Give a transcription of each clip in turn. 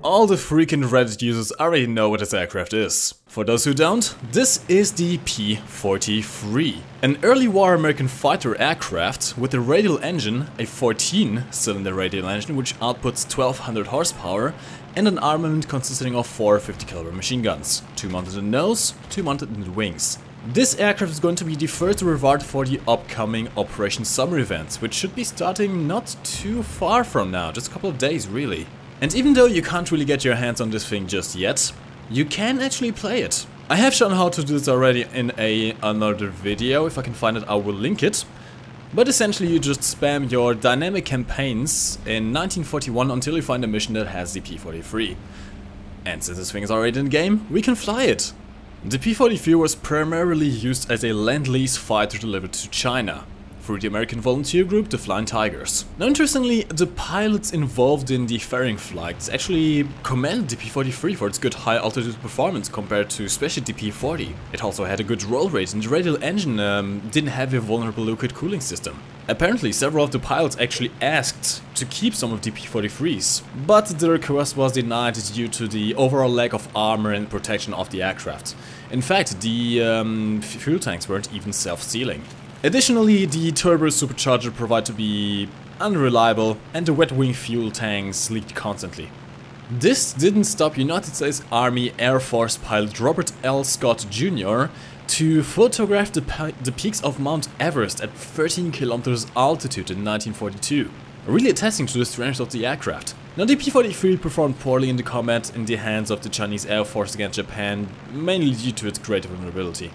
all the freaking Reddit users already know what this aircraft is. For those who don't, this is the P-43, an early war American fighter aircraft with a radial engine, a 14-cylinder radial engine which outputs 1200 horsepower, and an armament consisting of 4 50-caliber machine guns, 2 mounted in the nose, 2 mounted in the wings. This aircraft is going to be the first reward for the upcoming Operation S.U.M.M.E.R events, which should be starting not too far from now, just a couple of days really. And even though you can't really get your hands on this thing just yet, you can actually play it. I have shown how to do this already in another video. If I can find it, I will link it. But essentially you just spam your dynamic campaigns in 1941 until you find a mission that has the P-43. And since this thing is already in the game, we can fly it. The P-43 was primarily used as a Lend-Lease fighter delivered to China through the American volunteer group, the Flying Tigers. Now interestingly, the pilots involved in the ferrying flights actually commended the P-43 for its good high altitude performance compared to especially the P-40. It also had a good roll rate and the radial engine didn't have a vulnerable liquid cooling system. Apparently several of the pilots actually asked to keep some of the P-43s, but the request was denied due to the overall lack of armor and protection of the aircraft. In fact, the fuel tanks weren't even self-sealing. Additionally, the turbo supercharger proved to be unreliable and the wet wing fuel tanks leaked constantly. This didn't stop United States Army Air Force pilot Robert L. Scott Jr. to photograph the peaks of Mount Everest at 13 kilometers altitude in 1942, really attesting to the strength of the aircraft. Now the P-43 performed poorly in the combat in the hands of the Chinese Air Force against Japan, mainly due to its great vulnerability.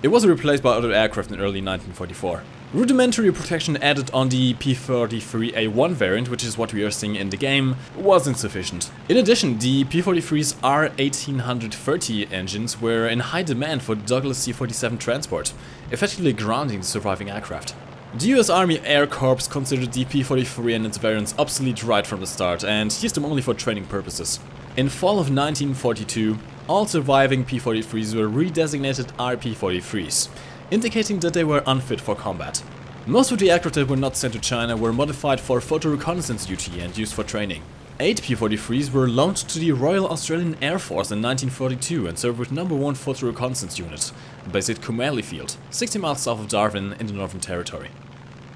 It was replaced by other aircraft in early 1944. Rudimentary protection added on the P-43A1 variant, which is what we are seeing in the game, was insufficient. In addition, the P-43's R1830 engines were in high demand for Douglas C-47 transport, effectively grounding the surviving aircraft. The US Army Air Corps considered the P-43 and its variants obsolete right from the start and used them only for training purposes. In fall of 1942, all surviving P-43s were redesignated RP-43s, indicating that they were unfit for combat. Most of the aircraft that were not sent to China were modified for photo reconnaissance duty and used for training. 8 P-43s were loaned to the Royal Australian Air Force in 1942 and served with No. 1 Photo Reconnaissance Unit, based at Comely Field, 60 miles south of Darwin in the Northern Territory.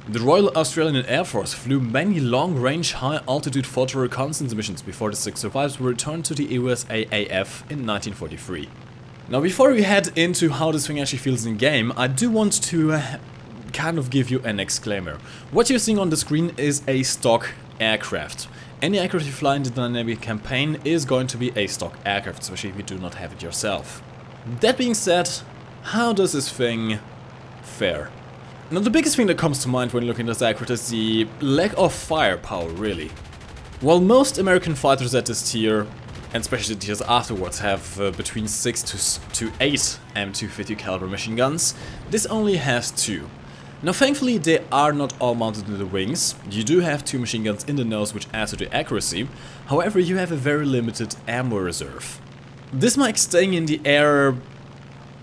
The Royal Australian Air Force flew many long-range, high-altitude photo reconnaissance missions before the 6 survivors were returned to the USAAF in 1943. Now before we head into how this thing actually feels in game, I do want to kind of give you an exclaimer. What you're seeing on the screen is a stock aircraft. Any aircraft you fly in the dynamic campaign is going to be a stock aircraft, especially if you do not have it yourself. That being said, how does this thing fare? Now the biggest thing that comes to mind when looking at this aircraft is the lack of firepower, really. While most American fighters at this tier, and especially the tiers afterwards, have between 6 to 8 M250 caliber machine guns, this only has 2. Now thankfully they are not all mounted in the wings. You do have 2 machine guns in the nose which adds to the accuracy, however you have a very limited ammo reserve. This makes staying in the air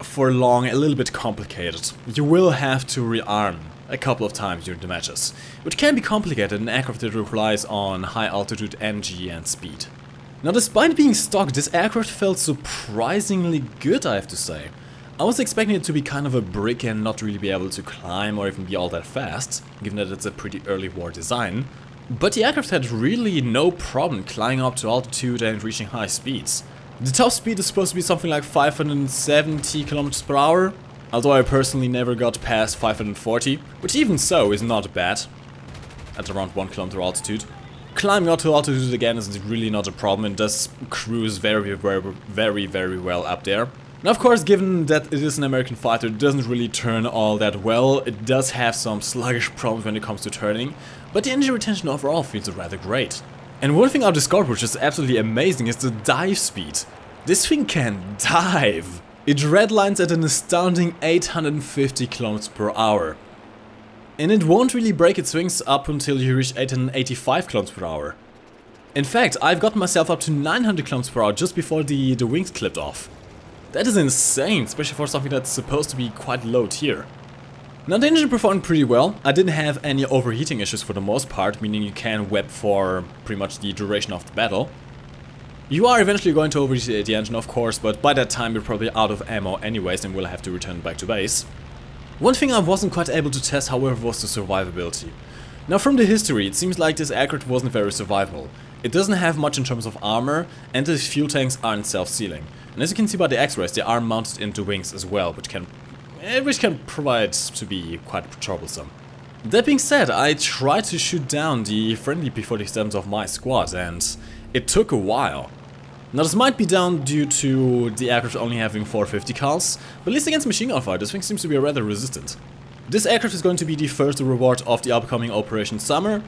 for long a little bit complicated. You will have to rearm a couple of times during the matches, which can be complicated in an aircraft that relies on high altitude energy and speed. Now despite being stock, this aircraft felt surprisingly good, I have to say. I was expecting it to be kind of a brick and not really be able to climb or even be all that fast, given that it's a pretty early war design, but the aircraft had really no problem climbing up to altitude and reaching high speeds. The top speed is supposed to be something like 570 km per hour, although I personally never got past 540, which even so is not bad, at around 1 km altitude. Climbing up to altitude again is really not a problem, it does cruise very well up there. Now of course, given that it is an American fighter, it doesn't really turn all that well, it does have some sluggish problems when it comes to turning, but the engine retention overall feels rather great. And one thing I've discovered which is absolutely amazing is the dive speed. This thing can dive! It redlines at an astounding 850 km per hour. And it won't really break its wings up until you reach 885 km per hour. In fact, I've got myself up to 900 km per hour just before the wings clipped off. That is insane, especially for something that's supposed to be quite low tier. Now the engine performed pretty well. I didn't have any overheating issues for the most part, meaning you can web for pretty much the duration of the battle. You are eventually going to overheat the engine, of course, but by that time you're probably out of ammo anyways and will have to return back to base. One thing I wasn't quite able to test, however, was the survivability. Now, from the history, it seems like this aircraft wasn't very survivable. It doesn't have much in terms of armor, and the fuel tanks aren't self-sealing. And as you can see by the X-rays, they are mounted into wings as well, which can provide to be quite troublesome. That being said, I tried to shoot down the friendly P-47s of my squad, and it took a while. Now, this might be down due to the aircraft only having 450 cals, but at least against machine gun fire, this thing seems to be rather resistant. This aircraft is going to be the first reward of the upcoming Operation S.U.M.M.E.R.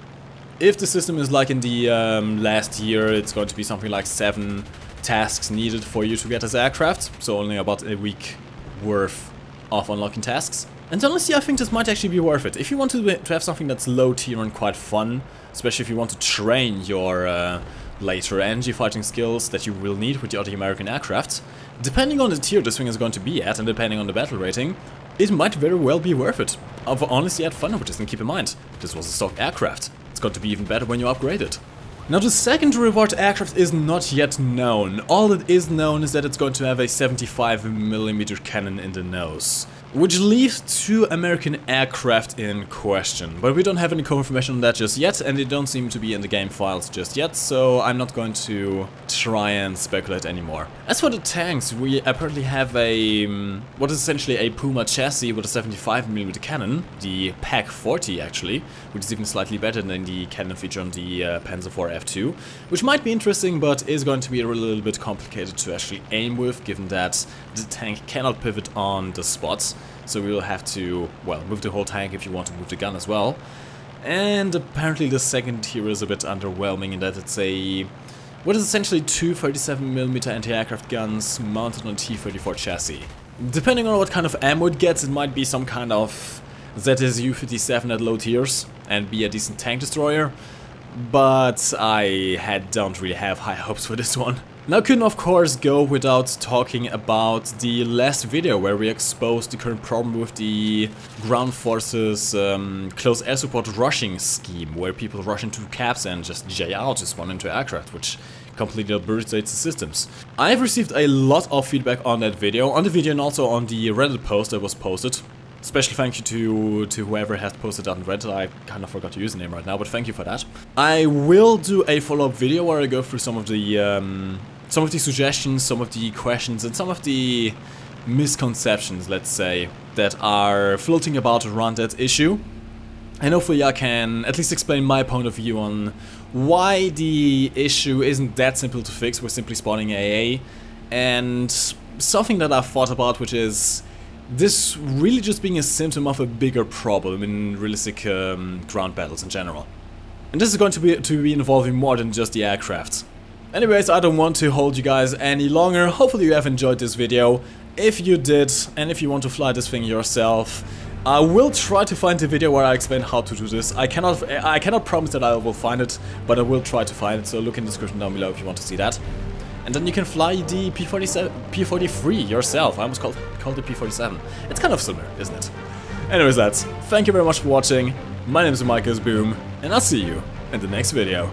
If the system is like in the last year, it's going to be something like 7 tasks needed for you to get this aircraft, so only about a week worth of unlocking tasks. And honestly, I think this might actually be worth it. If you want to have something that's low tier and quite fun, especially if you want to train your later energy fighting skills that you will need with the other American aircraft, depending on the tier this thing is going to be at and depending on the battle rating, it might very well be worth it. I've honestly had fun with this, and keep in mind, this was a stock aircraft. It's going to be even better when you upgrade it. Now, the second reward aircraft is not yet known. All that is known is that it's going to have a 75mm cannon in the nose, which leaves 2 American aircraft in question. But we don't have any confirmation on that just yet, and they don't seem to be in the game files just yet, so I'm not going to try and speculate anymore. As for the tanks, we apparently have a what is essentially a Puma chassis with a 75mm cannon, the PAC 40 actually, which is even slightly better than the cannon feature on the Panzer IV F2, which might be interesting, but is going to be a little bit complicated to actually aim with, given that the tank cannot pivot on the spots. So we will have to, well, move the whole tank if you want to move the gun as well. And apparently the second tier is a bit underwhelming in that it's a what is essentially 2 37mm anti-aircraft guns mounted on a T-34 chassis. Depending on what kind of ammo it gets, it might be some kind of ZSU-57 at low tiers and be a decent tank destroyer, but I don't really have high hopes for this one. Now, couldn't of course go without talking about the last video where we exposed the current problem with the ground forces close air support rushing scheme, where people rush into caps and just jay out just one into aircraft, which completely obliterates the systems. I've received a lot of feedback on that video, and also on the Reddit post that was posted. Special thank you to whoever has posted that on Reddit. I kind of forgot to use the name right now, but thank you for that. I will do a follow-up video where I go through some of the suggestions, some of the questions, and some of the misconceptions, let's say, that are floating about around that issue. And hopefully I can at least explain my point of view on why the issue isn't that simple to fix with simply spawning AA, and something that I've thought about, which is this really just being a symptom of a bigger problem in realistic ground battles in general. And this is going to be involving more than just the aircraft. Anyways, I don't want to hold you guys any longer. Hopefully you have enjoyed this video. If you did, and if you want to fly this thing yourself, I will try to find the video where I explain how to do this. I cannot promise that I will find it, but I will try to find it, so look in the description down below if you want to see that. And then you can fly the P-43 yourself. I almost called it P-47. It's kind of similar, isn't it? Anyways, lads, thank you very much for watching. My name is MikeGoesBoom, and I'll see you in the next video.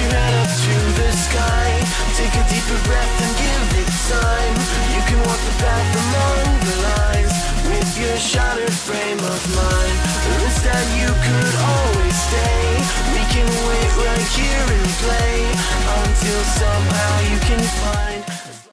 your head up to the sky. Take a deeper breath and give it time. You can walk the path among the lines with your shattered frame of mind. Or instead you could always stay. We can wait right here and play until somehow you can find